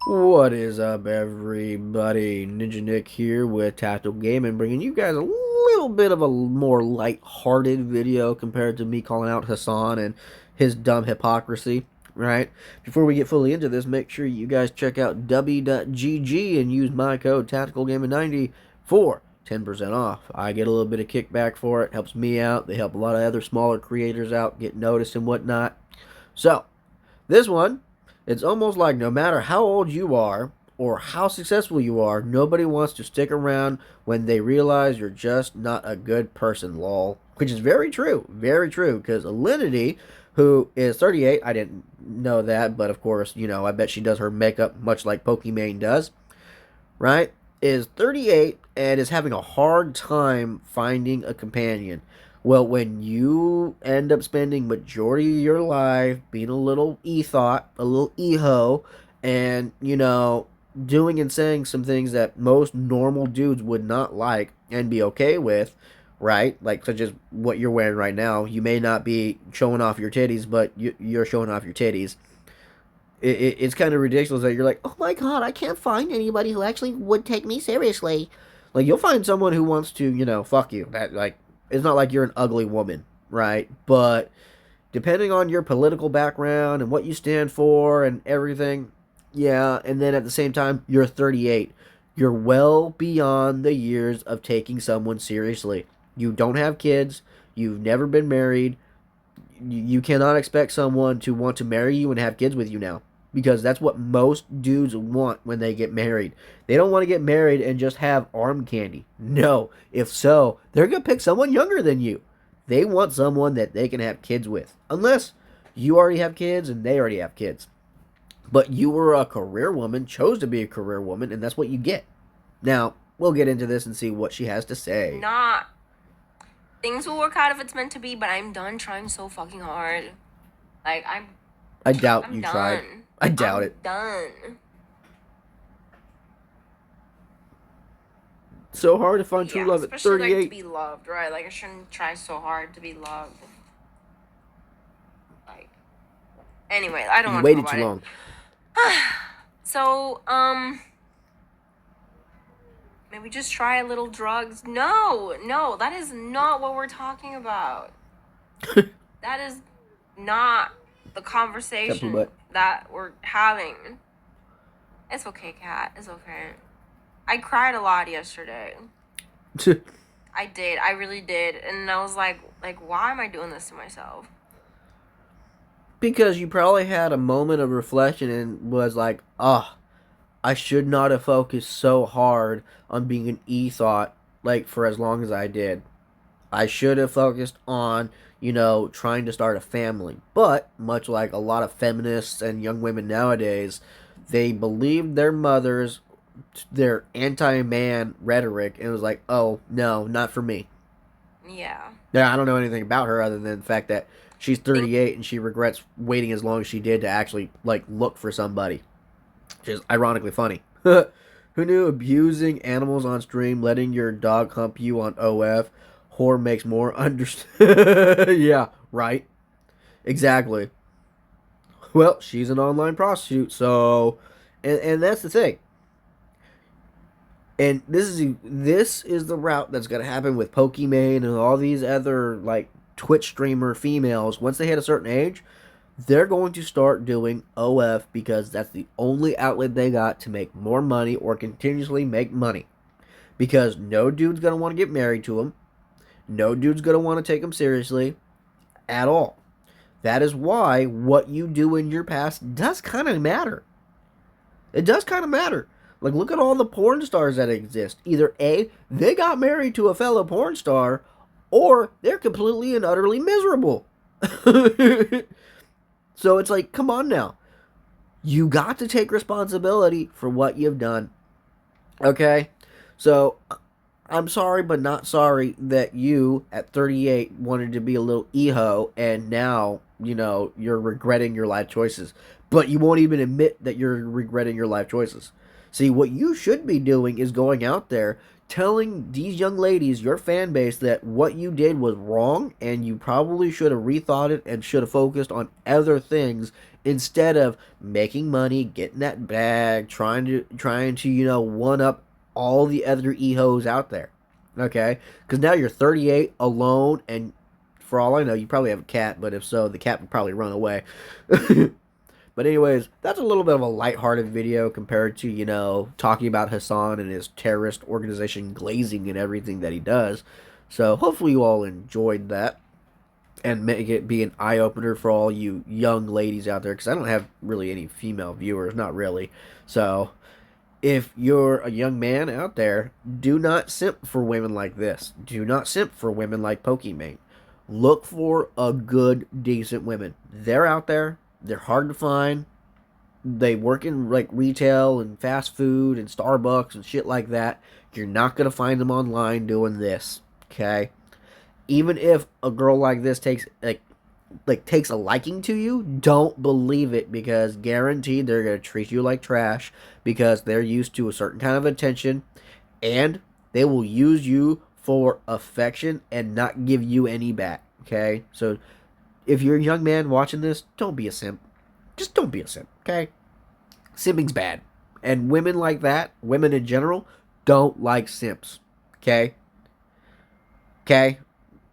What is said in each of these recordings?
What is up, everybody? Ninja Nick here with Tactical Gaming, bringing you guys a little bit of a more light-hearted video compared to me calling out Hassan and his dumb hypocrisy, right? Before we get fully into this, make sure you guys check out w.gg and use my code TacticalGaming90 for 10% off. I get a little bit of kickback for it, helps me out. They help a lot of other smaller creators out get noticed and whatnot. So, this one, it's almost like no matter how old you are or how successful you are, nobody wants to stick around when they realize you're just not a good person, lol. Which is very true, because Alinity, who is 38, I didn't know that, but of course, I bet she does her makeup much like Pokimane does, right? Is 38 and is having a hard time finding a companion. Well, when you end up spending majority of your life being a little e-thought, a little e-ho, and, doing and saying some things that most normal dudes would not like and be okay with, right? Like, such as what you're wearing right now. You may not be showing off your titties, but you're showing off your titties. It's kind of ridiculous that you're like, oh my god, I can't find anybody who actually would take me seriously. Like, you'll find someone who wants to, fuck you. That, like, it's not like you're an ugly woman, right? But depending on your political background and what you stand for and everything, yeah. And then at the same time, you're 38. You're well beyond the years of taking someone seriously. You don't have kids. You've never been married. You cannot expect someone to want to marry you and have kids with you now, because that's what most dudes want when they get married. They don't want to get married and just have arm candy. No. If so, they're going to pick someone younger than you. They want someone that they can have kids with. Unless you already have kids and they already have kids. But you were a career woman, chose to be a career woman, and that's what you get. Now, we'll get into this and see what she has to say. Not. Things will work out if it's meant to be, but I'm done trying so fucking hard. Like, I doubt I'm you done. tried. I doubt it. Done. So hard to find true Yeah, love at especially like to 38. be loved, right? Like I shouldn't try so hard to be loved. Like, anyway, I don't You want to talk waited about too it. long. So, maybe just try a little drugs. No, that is not what we're talking about. That is not the conversation that we're having. It's okay, Kat. It's okay. I cried a lot yesterday. I did. I really did. And I was like, why am I doing this to myself? Because you probably had a moment of reflection and was like, oh, I should not have focused so hard on being an e-thought, like, for as long as I did. I should have focused on, trying to start a family. But, much like a lot of feminists and young women nowadays, they believed their mothers, their anti-man rhetoric, and it was like, oh, no, not for me. Yeah. Yeah, I don't know anything about her other than the fact that she's 38 and she regrets waiting as long as she did to actually, like, look for somebody. Which is ironically funny. Who knew abusing animals on stream, letting your dog hump you on OF, whore makes more understand? Yeah, right. Exactly. Well, she's an online prostitute, so, and that's the thing. And this is the route that's gonna happen with Pokimane and all these other, like, Twitch streamer females. Once they hit a certain age, they're going to start doing OF because that's the only outlet they got to make more money or continuously make money. Because no dude's going to want to get married to them. No dude's going to want to take them seriously at all. That is why what you do in your past does kind of matter. It does kind of matter. Like, look at all the porn stars that exist. Either A, they got married to a fellow porn star, or they're completely and utterly miserable. So it's like, come on now. You got to take responsibility for what you've done. Okay? So, I'm sorry, but not sorry that you, at 38, wanted to be a little eho, and now, you're regretting your life choices. But you won't even admit that you're regretting your life choices. See, what you should be doing is going out there telling these young ladies, your fan base, that what you did was wrong and you probably should have rethought it and should have focused on other things instead of making money, getting that bag, trying to one up all the other ehos out there. Okay? Because now you're 38 alone, and for all I know, you probably have a cat, but if so, the cat would probably run away. But anyways, that's a little bit of a lighthearted video compared to, talking about Hassan and his terrorist organization glazing and everything that he does. So hopefully you all enjoyed that and make it be an eye-opener for all you young ladies out there, because I don't have really any female viewers, not really. So if you're a young man out there, do not simp for women like this. Do not simp for women like Pokimane. Look for a good, decent women. They're out there. They're hard to find. They work in like retail and fast food and Starbucks and shit like that. You're not gonna find them online doing this. Okay? Even if a girl like this takes a liking to you, don't believe it, because guaranteed they're gonna treat you like trash because they're used to a certain kind of attention, and they will use you for affection and not give you any back. Okay? So if you're a young man watching this, don't be a simp. Just don't be a simp, okay? Simping's bad. And women like that, women in general, don't like simps. Okay? Okay?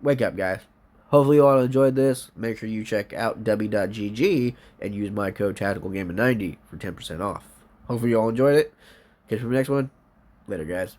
Wake up, guys. Hopefully you all enjoyed this. Make sure you check out w.gg and use my code TacticalGaming90 for 10% off. Hopefully you all enjoyed it. Catch you for the next one. Later, guys.